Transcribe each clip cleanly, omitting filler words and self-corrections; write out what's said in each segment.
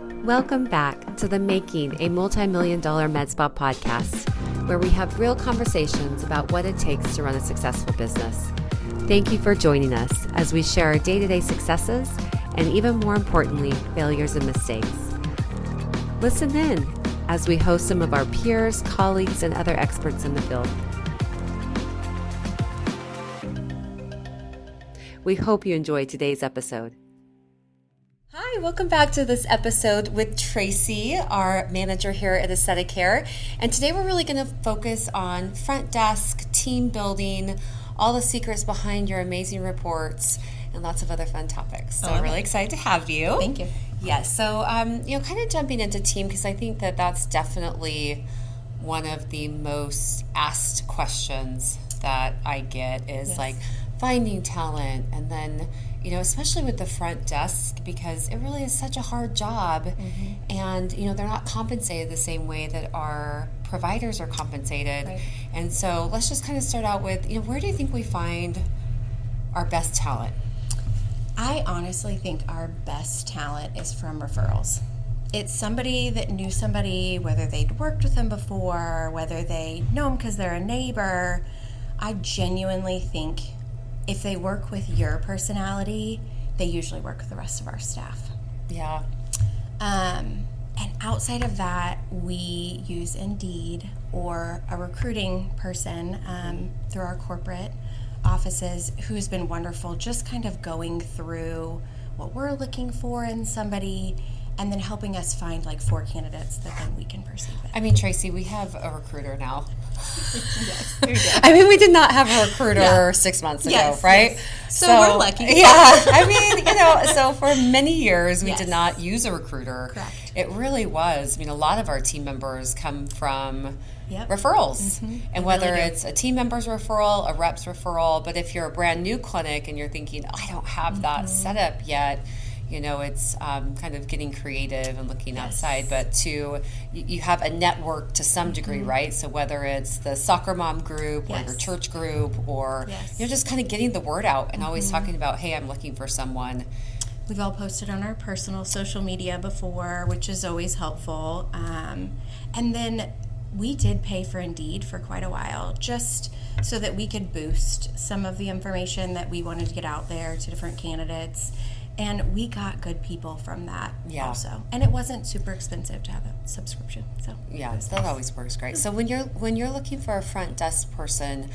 Welcome back to the Making a Multi-Million-Dollar Med Spa podcast, where we have real conversations about what it takes to run a successful business. Thank you for joining us as we share our day-to-day successes and, even more importantly, failures and mistakes. Listen in as we host some of our peers, colleagues, and other experts in the field. We hope you enjoy today's episode. Hi, welcome back to this episode with Tracie, our manager here at AesthetiCare. And today we're really going to focus on front desk, team building, all the secrets behind your amazing reports, and lots of other fun topics. So I'm really excited to have you. Thank you. Yes, so kind of jumping into team, because I think that that's definitely one of the most asked questions that I get is like finding talent, and then especially with the front desk, because it really is such a hard job, and they're not compensated the same way that our providers are compensated. Right. And so let's just kind of start out with, where do you think we find our best talent? I honestly think our best talent is from referrals. It's somebody that knew somebody, whether they'd worked with them before, whether they know them because they're a neighbor. I genuinely think if they work with your personality, they usually work with the rest of our staff. Yeah. And outside of that, we use Indeed or a recruiting person through our corporate offices who's been wonderful, just kind of going through what we're looking for in somebody and then helping us find like 4 candidates that then we can proceed with. I mean, Tracie, we have a recruiter now. Yes, we do. I mean, we did not have a recruiter 6 months ago, right? Yes. So we're lucky. Yeah. I mean, so for many years, we did not use a recruiter. Correct. It really was. I mean, a lot of our team members come from referrals. And whether it's a team member's referral, a rep's referral, but if you're a brand new clinic and you're thinking, I don't have that set up yet, it's kind of getting creative and looking outside, but you have a network to some degree, right? So whether it's the soccer mom group or your church group or just kind of getting the word out and always talking about, hey, I'm looking for someone. We've all posted on our personal social media before, which is always helpful. And then we did pay for Indeed for quite a while, just so that we could boost some of the information that we wanted to get out there to different candidates. And we got good people from that also. And it wasn't super expensive to have a subscription. So that always works great. So when you're looking for a front desk person,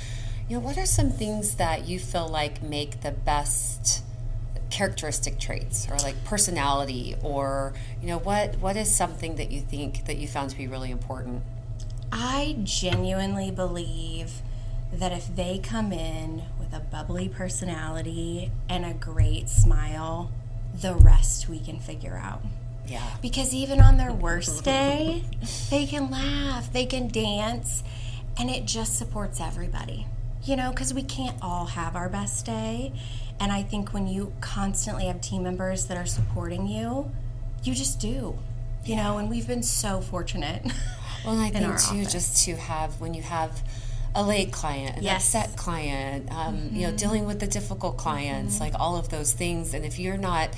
what are some things that you feel like make the best characteristic traits or like personality, or what is something that you think that you found to be really important? I genuinely believe that if they come in with a bubbly personality and a great smile, the rest we can figure out. Yeah. Because even on their worst day, they can laugh, they can dance, and it just supports everybody. Because we can't all have our best day. And I think when you constantly have team members that are supporting you, you just do. And we've been so fortunate. Well, and I think too, office. just to have, when you have a late client, an upset client, dealing with the difficult clients, like all of those things. And if you're not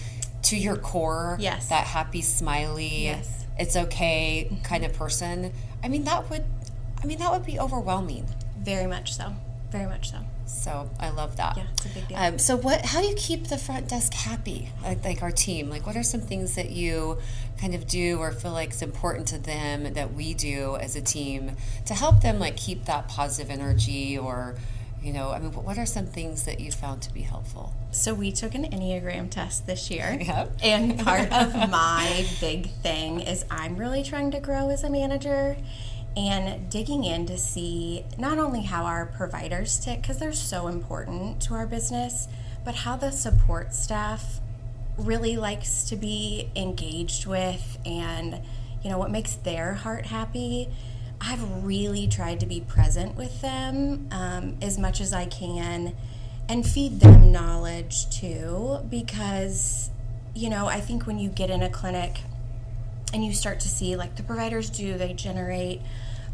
to your core, that happy, smiley, it's okay kind of person, that would be overwhelming. Very much so. Very much so. So I love that. Yeah, it's a big deal. So how do you keep the front desk happy, like our team? Like, what are some things that you kind of do or feel like it's important to them that we do as a team to help them like keep that positive energy, or what are some things that you found to be helpful? So we took an Enneagram test this year. Yep. And part of my big thing is I'm really trying to grow as a manager and digging in to see not only how our providers tick, because they're so important to our business, but how the support staff really likes to be engaged with and, what makes their heart happy. I've really tried to be present with them as much as I can and feed them knowledge too, because, I think when you get in a clinic and you start to see like the providers they generate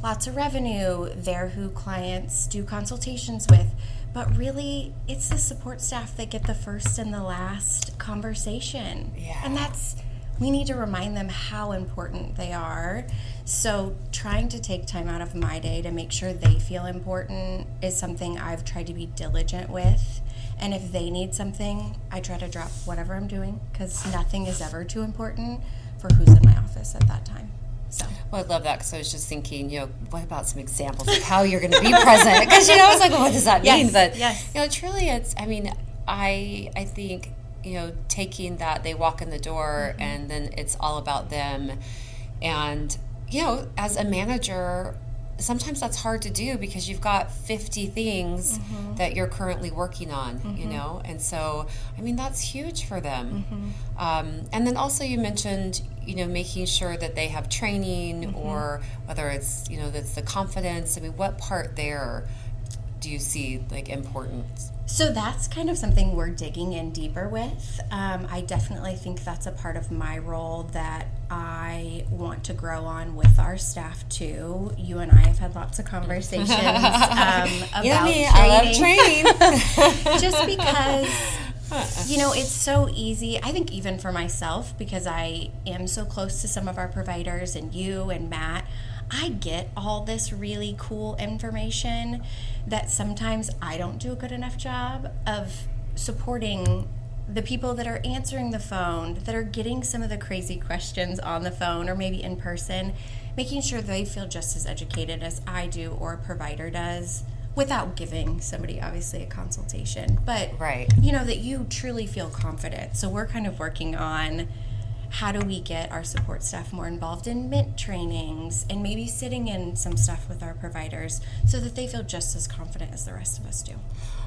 lots of revenue. They're who clients do consultations with. But really, it's the support staff that get the first and the last conversation. Yeah. And that's we need to remind them how important they are. So trying to take time out of my day to make sure they feel important is something I've tried to be diligent with. And if they need something, I try to drop whatever I'm doing, because nothing is ever too important for who's in my office at that time. So. Well, I love that, because I was just thinking, what about some examples of how you're going to be present? Because, I was like, well, what does that mean? But, truly it's, I think, taking that, they walk in the door and then it's all about them. And, as a manager, sometimes that's hard to do because you've got 50 things that you're currently working on, and so, that's huge for them. And then also you mentioned, making sure that they have training or whether it's, that's the confidence. What part there do you see important? So that's kind of something we're digging in deeper with. I definitely think that's a part of my role that I want to grow on with our staff too. You and I have had lots of conversations about training. I love training. Just because, it's so easy. I think even for myself, because I am so close to some of our providers and you and Matt, I get all this really cool information that sometimes I don't do a good enough job of supporting the people that are answering the phone, that are getting some of the crazy questions on the phone or maybe in person, making sure they feel just as educated as I do or a provider does, without giving somebody obviously a consultation. But, that you truly feel confident. So we're kind of working on how do we get our support staff more involved in MINT trainings and maybe sitting in some stuff with our providers so that they feel just as confident as the rest of us do.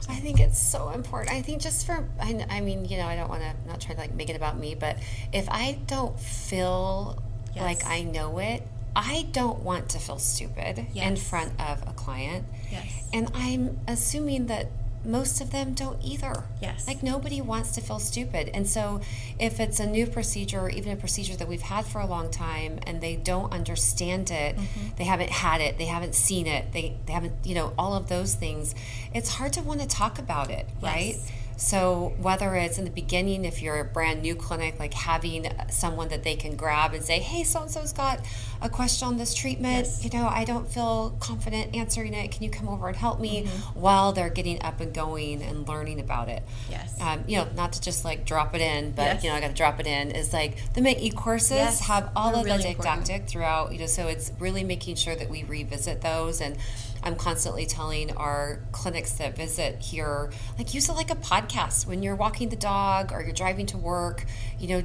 I think it's so important. I think just for, I don't want to, not try to make it about me, but if I don't feel like I know it, I don't want to feel stupid in front of a client. Yes. And I'm assuming that most of them don't either. Yes. Nobody wants to feel stupid. And so if it's a new procedure or even a procedure that we've had for a long time and they don't understand it, they haven't had it, they haven't seen it, they haven't, all of those things, it's hard to want to talk about it, right? So whether it's in the beginning, if you're a brand new clinic, having someone that they can grab and say, hey, so-and-so's got a question on this treatment, I don't feel confident answering it. Can you come over and help me while they're getting up and going and learning about it? Yes. Not to just drop it in, but I got to drop it in is the Make e-courses have all of the didactic throughout, so it's really making sure that we revisit those. And I'm constantly telling our clinics that visit here, use it like a podcast when you're walking the dog or you're driving to work,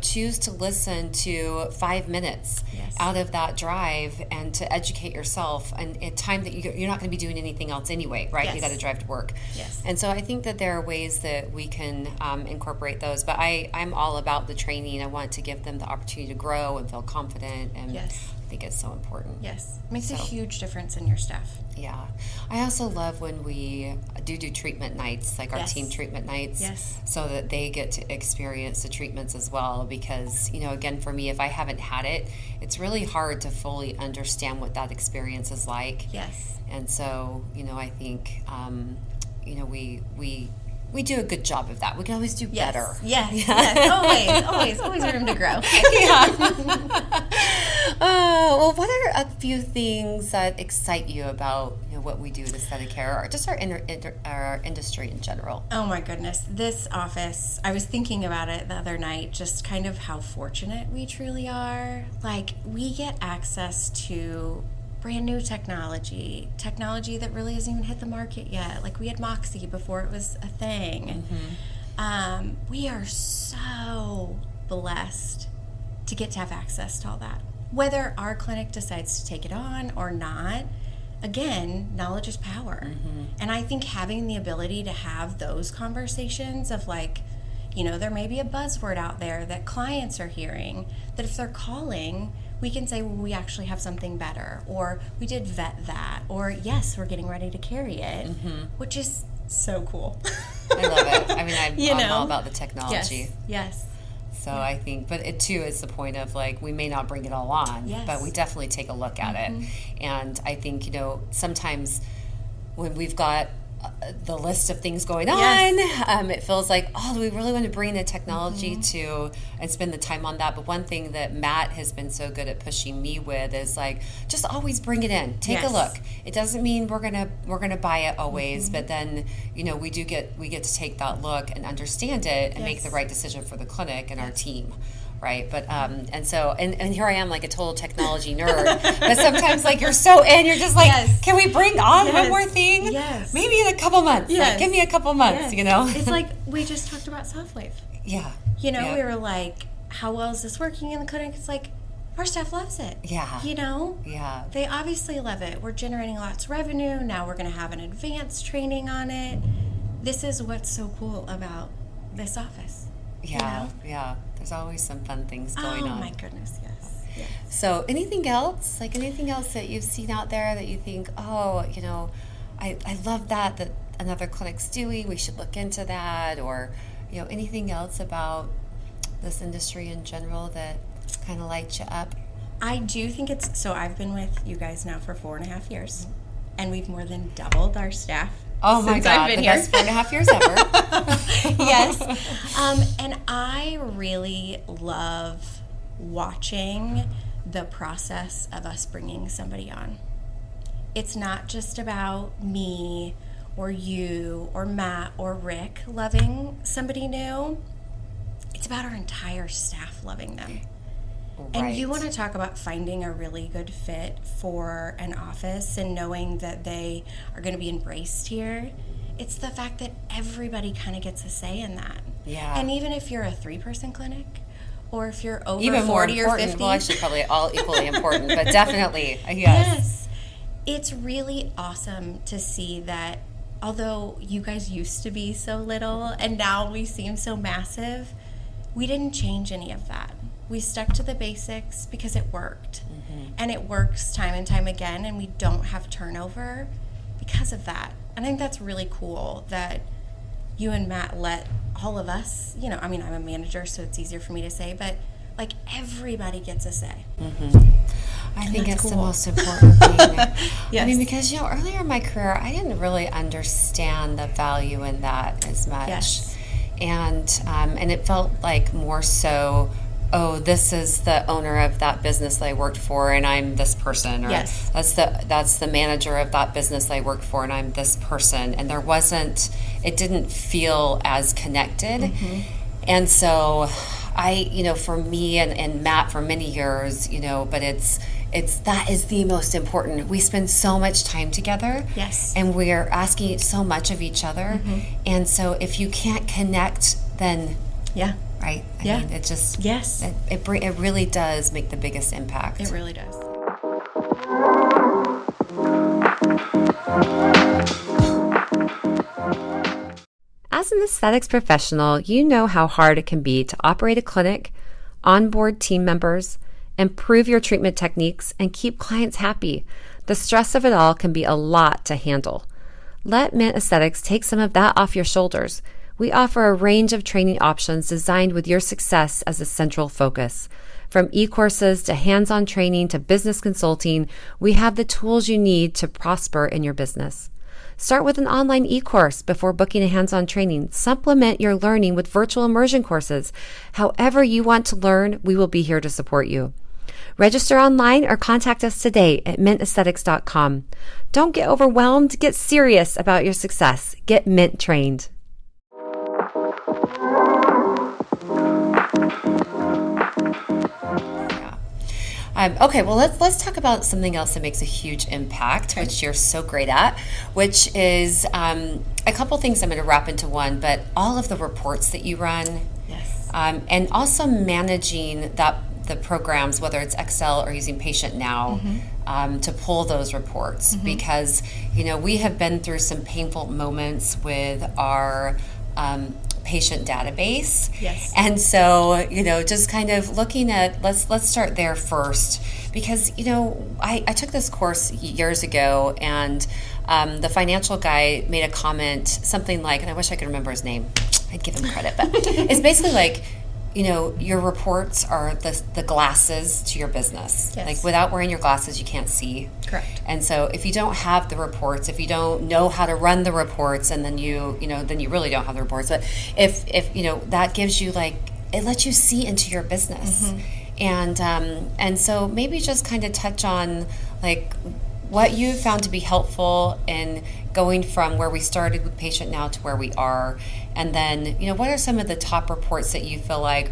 choose to listen to 5 minutes out of that drive and to educate yourself, and at time that you're not going to be doing anything else anyway, right? You got to drive to work. Yes. And so I think that there are ways that we can incorporate those, but I'm all about the training. I want to give them the opportunity to grow and feel confident, and I think it's so important. Yes. Makes a huge difference in your staff. Yeah. I also love when we do treatment nights, our team treatment nights, so that they get to experience the treatments as well. Because, again, for me, if I haven't had it, it's really hard to fully understand what that experience is like. Yes. And so, I think, we do a good job of that. We can always do better. Yes. Always room to grow. Well, what are a few things that excite you about what we do at AesthetiCare, or just our industry in general? Oh my goodness, this office, I was thinking about it the other night, just kind of how fortunate we truly are. We get access to brand new technology that really hasn't even hit the market yet. We had Moxie before it was a thing. We are so blessed to get to have access to all that. Whether our clinic decides to take it on or not, again, knowledge is power. And I think having the ability to have those conversations of there may be a buzzword out there that clients are hearing, that if they're calling, we can say, well, we actually have something better, or we did vet that, or yes, we're getting ready to carry it, which is so cool. I love it. I'm all about the technology. Yes. So I think, but it too is the point of we may not bring it all on, but we definitely take a look at it. And I think, sometimes when we've got the list of things going Yes. on. It feels like, do we really want to bring the technology to and spend the time on that? But one thing that Matt has been so good at pushing me with is like, just always bring it in. Take a look. It doesn't mean we're gonna buy it always, but then we get to take that look and understand it and make the right decision for the clinic and our team. Right. But, and here I am like a total technology nerd, but sometimes like you're so in, you're just like, can we bring on one more thing? Yes. Maybe in a couple months. Yes. Like, give me a couple months, It's like, we just talked about SoftWave. Yeah. We were like, how well is this working in the clinic? It's like, our staff loves it. Yeah. Yeah. They obviously love it. We're generating lots of revenue. Now we're going to have an advanced training on it. This is what's so cool about this office. Yeah. Yeah. There's always some fun things going on. Oh my goodness, yes. So anything else? Like anything else that you've seen out there that you think, I love that another clinic's doing, we should look into that, or, anything else about this industry in general that kind of lights you up? I do think so I've been with you guys now for 4.5 years, and we've more than doubled our staff. Oh my God, the best 4.5 years ever. Yes. And I really love watching the process of us bringing somebody on. It's not just about me or you or Matt or Rick loving somebody new. It's about our entire staff loving them. Right. And you want to talk about finding a really good fit for an office and knowing that they are going to be embraced here. It's the fact that everybody kind of gets a say in that. Yeah. And even if you're a 3-person clinic, or if you're over even 40 more or 50. Well, actually, probably all equally important, but definitely, Yes. It's really awesome to see that although you guys used to be so little and now we seem so massive, we didn't change any of that. We stuck to the basics because it worked. Mm-hmm. And it works time and time again, and we don't have turnover because of that. And I think that's really cool that you and Matt let all of us, I'm a manager, so it's easier for me to say, but like everybody gets a say. Mm-hmm. I think it's cool. The most important thing. Yes. Because, earlier in my career, I didn't really understand the value in that as much. Yes. And it felt like more so, this is the owner of that business that I worked for, and I'm this person. Or that's the manager of that business that I worked for, and I'm this person. And it didn't feel as connected. Mm-hmm. And so for me and Matt for many years, but that is the most important. We spend so much time together. Yes. And we're asking so much of each other. Mm-hmm. And so if you can't connect, then right? I mean, it just it really does make the biggest impact. It really does. As an aesthetics professional, you know how hard it can be to operate a clinic, onboard team members, improve your treatment techniques, and keep clients happy. The stress of it all can be a lot to handle. Let Mint Aesthetics take some of that off your shoulders. We offer a range of training options designed with your success as a central focus. From e-courses to hands-on training to business consulting, we have the tools you need to prosper in your business. Start with an online e-course before booking a hands-on training. Supplement your learning with virtual immersion courses. However you want to learn, we will be here to support you. Register online or contact us today at mintaesthetics.com. Don't get overwhelmed. Get serious about your success. Get Mint trained. Okay, well, let's talk about something else that makes a huge impact, which you're so great at, which is a couple things I'm going to wrap into one, but all of the reports that you run, and also managing the programs, whether it's Excel or using Patient Now, to pull those reports, because we have been through some painful moments with our patient database. Yes. And so, just kind of looking at, let's start there first, because, I took this course years ago, and the financial guy made a comment, something like, and I wish I could remember his name, I'd give him credit, but it's basically like, your reports are the glasses to your business. Yes. Like without wearing your glasses, you can't see. Correct. And so if you don't have the reports, if you don't know how to run the reports, and then you really don't have the reports. But if that gives you it lets you see into your business. And so maybe just kind of touch on what you found to be helpful in going from where we started with Patient Now to where we are. And then, what are some of the top reports that you feel like,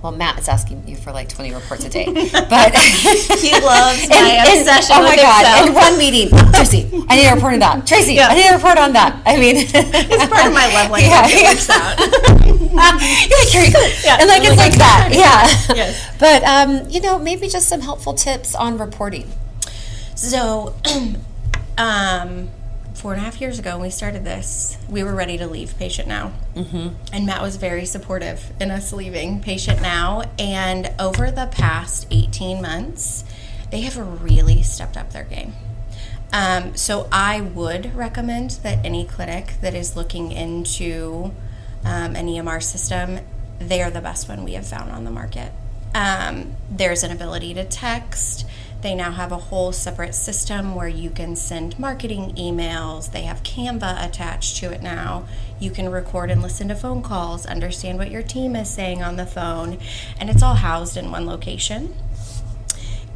well, Matt is asking you for 20 reports a day, but he loves my obsession. Oh my with God! Excel. In one meeting, Tracie, I need a report on that. Tracie, I need a report on that. I mean, it's part of my love language. It works out. You're like, here you go. And it's like that. Yeah. Yes. But maybe just some helpful tips on reporting. So, 4.5 years ago when we started this, we were ready to leave Patient Now. And Matt was very supportive in us leaving Patient Now. And over the past 18 months, they have really stepped up their game. So I would recommend that any clinic that is looking into an EMR system, they are the best one we have found on the market. There's an ability to text. They now have a whole separate system where you can send marketing emails. They have Canva attached to it now. You can record and listen to phone calls, understand what your team is saying on the phone, and it's all housed in one location.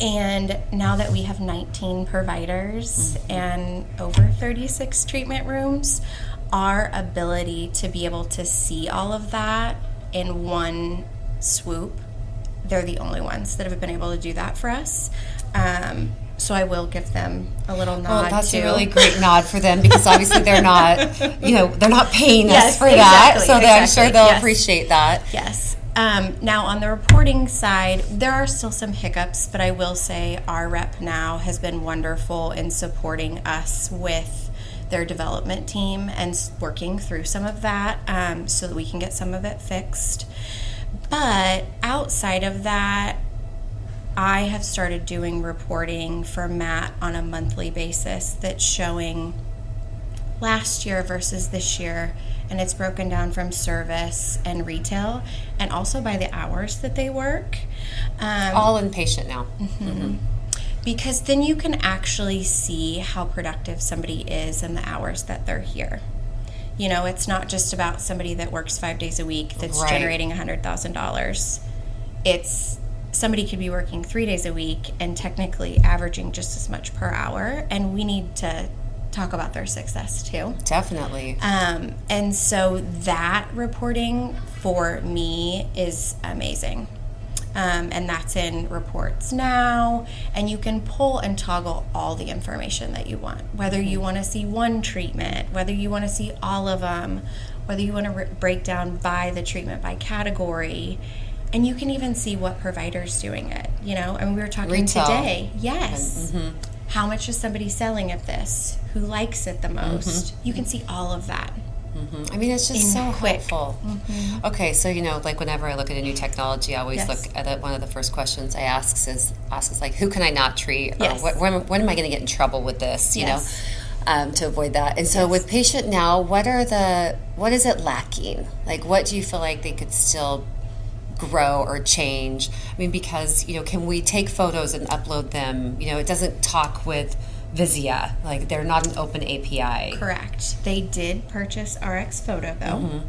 And now that we have 19 providers and over 36 treatment rooms, our ability to be able to see all of that in one swoop, they're the only ones that have been able to do that for us. So I will give them a little nod. Well, that's too. a really great nod for them, because obviously they're not, they're not paying us for that. So I'm sure they'll appreciate that. Yes. Now on the reporting side, there are still some hiccups, but I will say our rep now has been wonderful in supporting us with their development team and working through some of that, so that we can get some of it fixed. But outside of that, I have started doing reporting for Matt on a monthly basis that's showing last year versus this year, and it's broken down from service and retail, and also by the hours that they work. All in Patient Now. Because then you can actually see how productive somebody is in the hours that they're here. It's not just about somebody that works 5 days a week that's generating $100,000. It's somebody could be working 3 days a week and technically averaging just as much per hour, and we need to talk about their success too. Definitely. And so that reporting for me is amazing. And that's in Reports Now, and you can pull and toggle all the information that you want, whether you want to see one treatment, whether you want to see all of them, whether you want to break down by the treatment by category. And you can even see what provider's doing it, and we were talking Retail. Today. Yes. How much is somebody selling of this? Who likes it the most? You can see all of that. I mean, it's just so quick. helpful. Okay, so whenever I look at a new technology, I always look at it. One of the first questions I ask is who can I not treat, or when am I going to get in trouble with this? To avoid that. And so with Patient Now, what is it lacking? What do you feel like they could still grow or change? I mean, because can we take photos and upload them? It doesn't talk with Vizia, they're not an open API. Correct. They did purchase RX Photo though,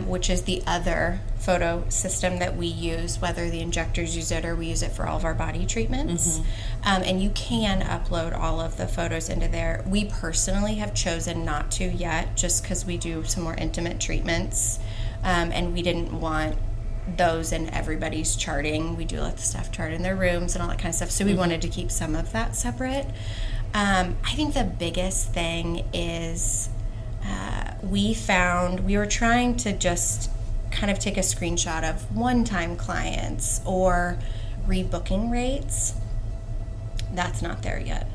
which is the other photo system that we use, whether the injectors use it or we use it for all of our body treatments. And you can upload all of the photos into there. We personally have chosen not to yet, just because we do some more intimate treatments, and we didn't want those in everybody's charting. We do let the staff chart in their rooms and all that kind of stuff, so we wanted to keep some of that separate. I think the biggest thing is we were trying to just kind of take a screenshot of one-time clients or rebooking rates. That's not there yet.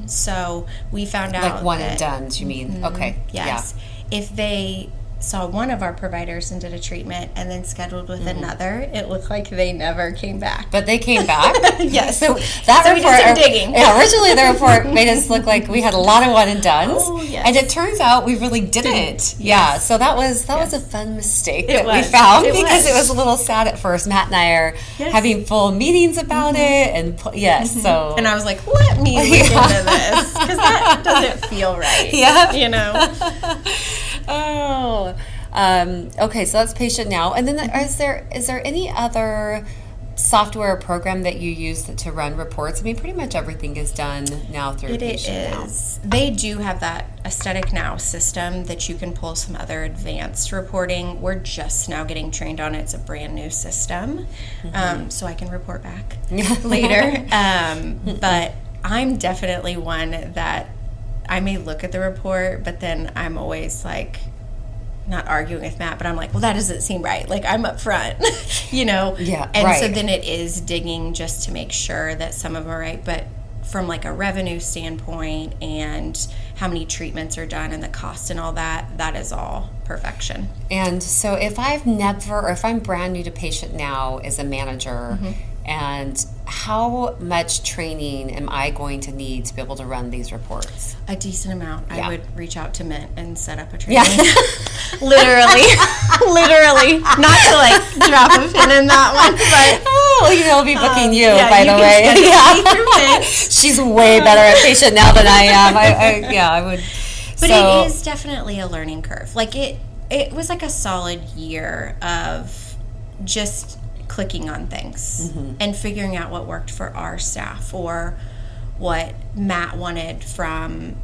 So we found out one and done, you mean? Okay. Yes. Yeah. If they saw one of our providers and did a treatment and then scheduled with another, it looked like they never came back. But they came back? Yes. So that report, we did some digging. Yeah, originally the report made us look like we had a lot of one and dones. Oh, yes. And it turns out we really didn't. Yeah. So that was a fun mistake that we found because it was a little sad at first. Matt and I are having full meetings about it, and so. And I was like, let me look into this, because that doesn't feel right. Yeah. You know? Oh. Okay, so that's Patient Now. And then is there any other software or program that you use to run reports? I mean, pretty much everything is done now through Patient Now. It is. They do have that Aesthetic Now system that you can pull some other advanced reporting. We're just now getting trained on it. It's a brand new system, so I can report back later. But I'm definitely one that I may look at the report, but then I'm always like, not arguing with Matt, but I'm like, well, that doesn't seem right. Like, I'm up front, you know? Yeah, and so then it is digging just to make sure that some of them are right. But from like a revenue standpoint and how many treatments are done and the cost and all that, that is all perfection. And so if I'm brand new to Patient Now as a manager, and how much training am I going to need to be able to run these reports? A decent amount. Yeah. I would reach out to Mint and set up a training. Yeah. Literally. Not to like drop a pin in that one, but I'll be booking you, by the way. Yeah. She's way better at Patient Now than I am. I would. But it is definitely a learning curve. Like it was like a solid year of just clicking on things and figuring out what worked for our staff or what Matt wanted from,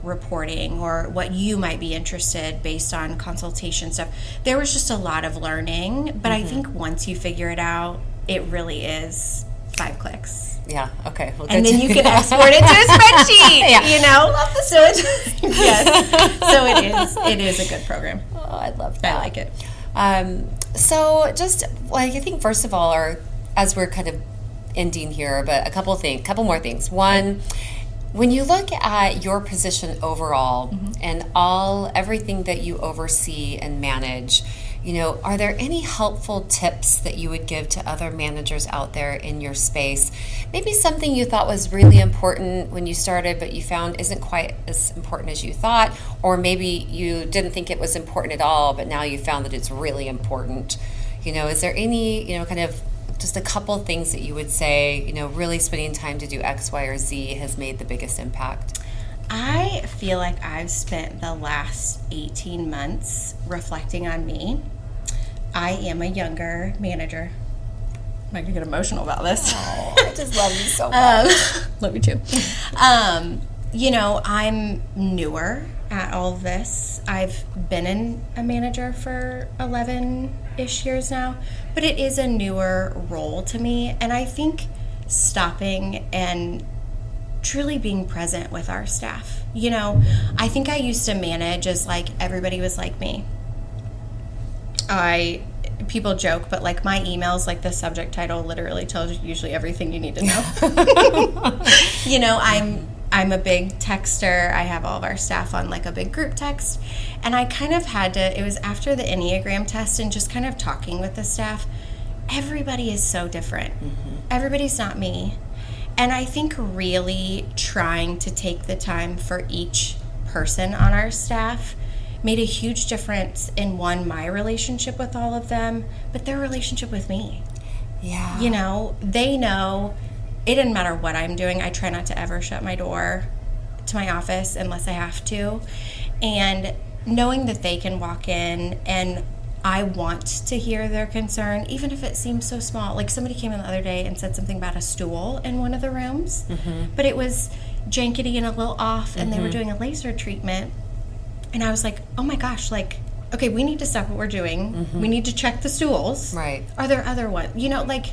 reporting, or what you might be interested based on consultation stuff. There was just a lot of learning, but I think once you figure it out, it really is 5 clicks. Yeah, okay. Well, and then you can export it to a spreadsheet, Love the spreadsheet. Yes. So it is a good program. Oh, I love that. I like it. So just I think first of all, as we're kind of ending here, but a couple more things. One, when you look at your position overall and everything that you oversee and manage, are there any helpful tips that you would give to other managers out there in your space? Maybe something you thought was really important when you started, but you found isn't quite as important as you thought, or maybe you didn't think it was important at all, but now you found that it's really important. Is there any, kind of just a couple things that you would say, really spending time to do X, Y, or Z has made the biggest impact? I feel like I've spent the last 18 months reflecting on me. I am a younger manager. I'm not going to get emotional about this. Oh, I just love you so much. Love you too. I'm newer at all of this. I've been a manager for 11-ish years now, but it is a newer role to me. And I think stopping and truly being present with our staff. I think I used to manage as like everybody was like me. People joke, but like my emails, like the subject title literally tells you usually everything you need to know. I'm a big texter. I have all of our staff on like a big group text, and I kind of had to, it was after the Enneagram test and just kind of talking with the staff. Everybody is so different. Everybody's not me. And I think really trying to take the time for each person on our staff made a huge difference in my relationship with all of them, but their relationship with me. Yeah. They know it doesn't matter what I'm doing. I try not to ever shut my door to my office unless I have to. And knowing that they can walk in and I want to hear their concern, even if it seems so small. Like somebody came in the other day and said something about a stool in one of the rooms, but it was jankety and a little off, and they were doing a laser treatment. And I was like, oh my gosh, like, okay, we need to stop what we're doing. We need to check the stools. Right. Are there other ones? Like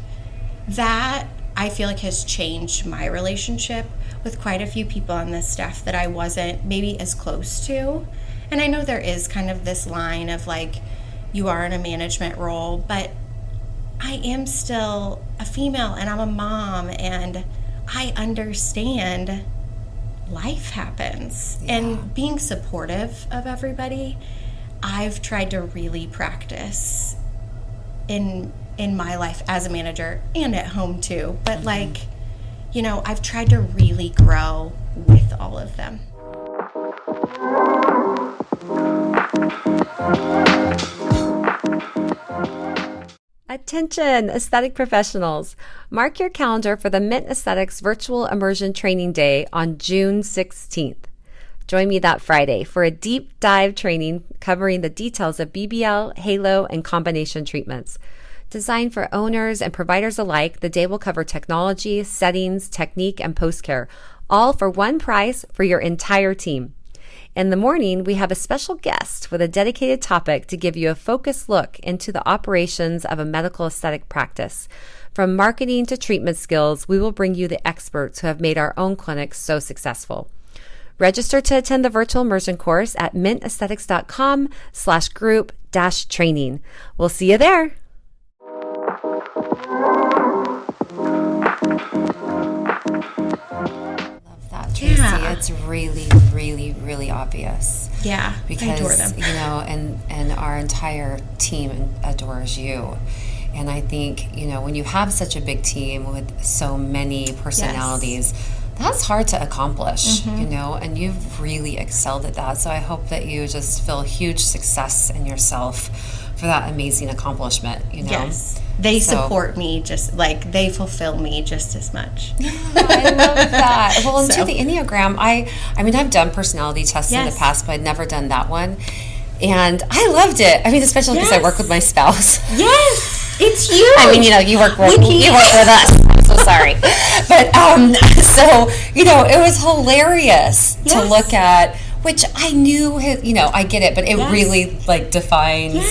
that, I feel like has changed my relationship with quite a few people on this staff that I wasn't maybe as close to. And I know there is kind of this line of like, you are in a management role, but I am still a female and I'm a mom and I understand life happens. And being supportive of everybody, I've tried to really practice in my life as a manager and at home too. But like, you know, I've tried to really grow with all of them. Attention, aesthetic professionals. Mark your calendar for the Mint Aesthetics Virtual Immersion Training Day on June 16th. Join me that Friday for a deep dive training covering the details of BBL, halo, and combination treatments. Designed for owners and providers alike, the day will cover technology, settings, technique, and post-care, all for one price for your entire team. In the morning, we have a special guest with a dedicated topic to give you a focused look into the operations of a medical aesthetic practice. From marketing to treatment skills, we will bring you the experts who have made our own clinics so successful. Register to attend the virtual immersion course at mintaesthetics.com/group-training. We'll see you there. Tracie, it's really, really, really obvious. Yeah, because I adore them. You know, and our entire team adores you. And I think, you know, when you have such a big team with so many personalities, that's hard to accomplish, you know, and you've really excelled at that. So I hope that you just feel huge success in yourself for that amazing accomplishment, you know. Yes. They support me just like they fulfill me just as much. Yeah, I love that. Well, into the Enneagram, I mean, I've done personality tests in the past, but I'd never done that one. And I loved it. I mean, especially because I work with my spouse. Yes, it's you. I mean, you know, you work with us. I'm so sorry. But, so, you know, it was hilarious to look at, which I knew, you know, I get it, but it really, like, defines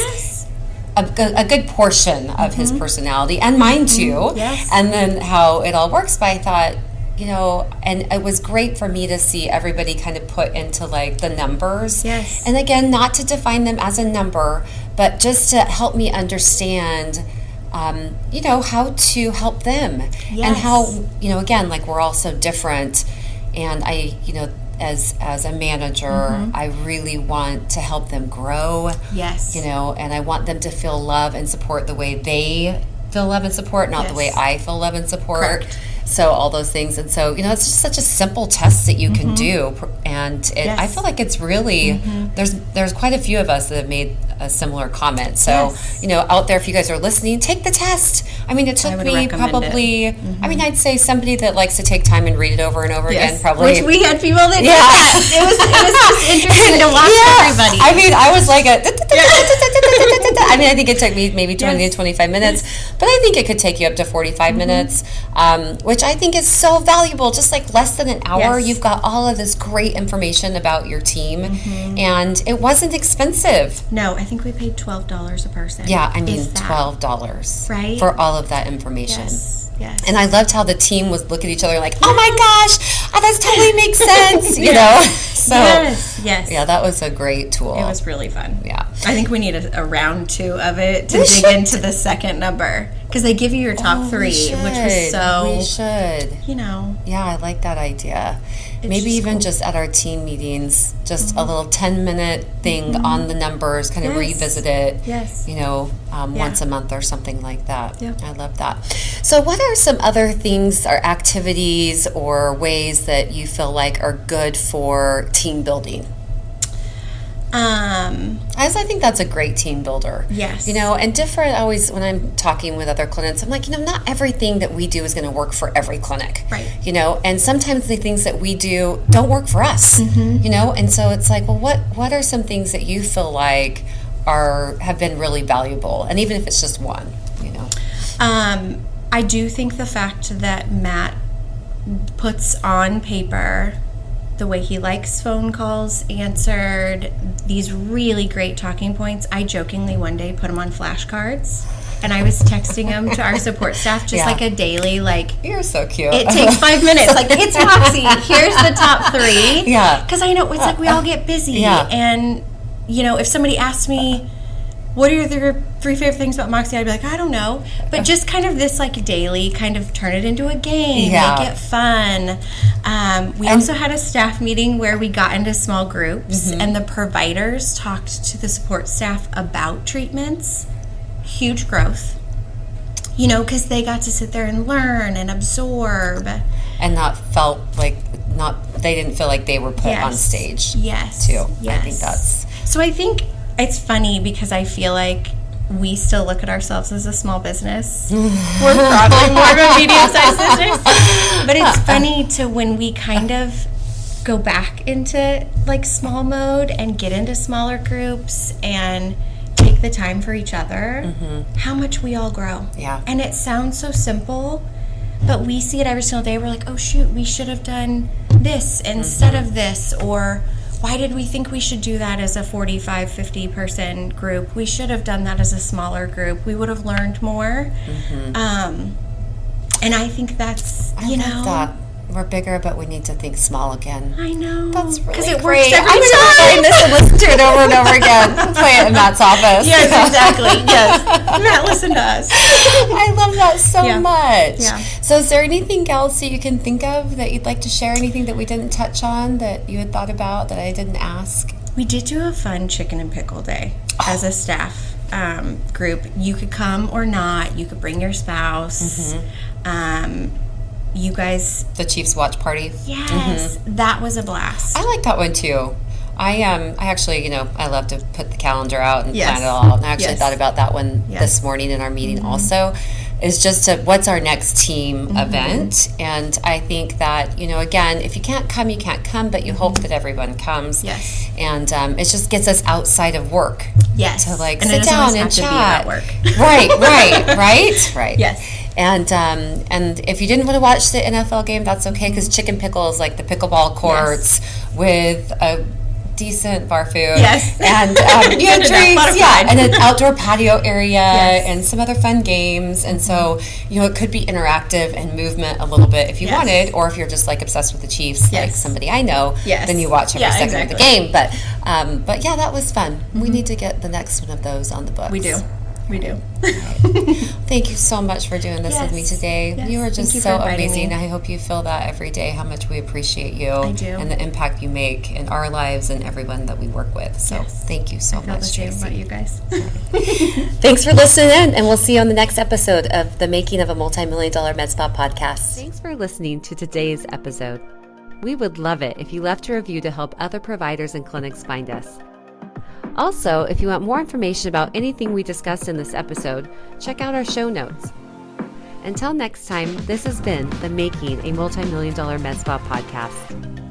a good portion of his personality, and mine too. And then how it all works. But I thought, you know, and it was great for me to see everybody kind of put into like the numbers. And again, not to define them as a number, but just to help me understand, you know, how to help them. And how, you know, again, like we're all so different. And I, you know, as a manager, I really want to help them grow. You know, and I want them to feel love and support the way they feel love and support, not the way I feel love and support. So all those things. And so, you know, it's just such a simple test that you can do. And I feel like it's really, there's quite a few of us that have made a similar comment. So, you know, out there, if you guys are listening, take the test. I mean, it took me probably, I mean, I'd say somebody that likes to take time and read it over and over again, probably. Which we had people that did that. It was just interesting to watch everybody. I mean, I was like I mean, I think it took me maybe 20 to 25 minutes, but I think it could take you up to 45 minutes, which I think is so valuable. Just like less than an hour, you've got all of this great information about your team, and it wasn't expensive. No, I think we paid $12 a person. Yeah, I mean, $12 for all of that information. Yes. And I loved how the team was looking at each other like, oh my gosh, that totally makes sense, you know? So, yeah, that was a great tool. It was really fun. Yeah. I think we need a round 2 of it to dig into the second number. Because they give you your top 3, which was so... We should. You know. Yeah, I like that idea. Maybe even just at our team meetings, just a little 10-minute thing on the numbers, kind of revisit it, you know, once a month or something like that. I love that. So what are some other things or activities or ways that you feel like are good for team building? I think that's a great team builder. You know, and different, always when I'm talking with other clients, I'm like, you know, not everything that we do is going to work for every clinic. You know, and sometimes the things that we do don't work for us, you know, and so it's like, well, what are some things that you feel like have been really valuable? And even if it's just one, you know. I do think the fact that Matt puts on paper the way he likes phone calls answered, these really great talking points. I jokingly one day put them on flashcards, and I was texting them to our support staff just like a daily, like, you're so cute. It takes 5 minutes. Like, it's Moxie. Here's the top 3. Because I know it's like we all get busy. And, you know, if somebody asks me, what are your three favorite things about Moxie? I'd be like, I don't know. But just kind of this like daily, kind of turn it into a game, make it fun. We also had a staff meeting where we got into small groups and the providers talked to the support staff about treatments. Huge growth. You know, because they got to sit there and learn and absorb. And they didn't feel like they were put on stage. Yes. Too. Yes. I think that's. So I think it's funny because I feel like we still look at ourselves as a small business. We're probably more of a medium-sized business. But it's funny to when we kind of go back into like small mode and get into smaller groups and take the time for each other, how much we all grow. Yeah. And it sounds so simple, but we see it every single day. We're like, oh shoot, we should have done this instead of this, or why did we think we should do that as a 45, 50 person group? We should have done that as a smaller group. We would have learned more. And I think that's, I love that. We're bigger, but we need to think small again. I know. That's really because it great. works every I'm time. going to find this and listen to it over and over again. Play it in Matt's office. Yes, exactly. Yes. Matt, listen to us. I love that so much. Yeah. So is there anything else that you can think of that you'd like to share? Anything that we didn't touch on that you had thought about that I didn't ask? We did do a fun chicken and pickle day as a staff group. You could come or not. You could bring your spouse. You guys, the Chiefs watch party. Yes, that was a blast. I like that one too. I actually, I love to put the calendar out and plan it all out. And I actually thought about that one this morning in our meeting also. Is just what's our next team event. And I think that, again, if you can't come, you can't come, but you hope that everyone comes. Yes. And it just gets us outside of work. Yes. To and sit down and chat. Work. Right. Yes. And if you didn't want to watch the NFL game, that's okay, because Chicken Pickle is like the pickleball courts with a decent bar food. Yes. And drinks, and an outdoor patio area and some other fun games. And so, it could be interactive and movement a little bit if you wanted, or if you're just like obsessed with the Chiefs, like somebody I know, then you watch every second of the game. But yeah, that was fun. We need to get the next one of those on the books. We do. Thank you so much for doing this with me today. Yes. You are just so amazing. I hope you feel that every day, how much we appreciate you. I do. And the impact you make in our lives and everyone that we work with. So thank you so much, Tracie. About you guys. Thanks for listening in, and we'll see you on the next episode of the Making of a Multi-Million-Dollar Med Spa podcast. Thanks for listening to today's episode. We would love it if you left a review to help other providers and clinics find us. Also, if you want more information about anything we discussed in this episode, check out our show notes. Until next time, this has been the Making a Multi-Million-Dollar Med Spa podcast.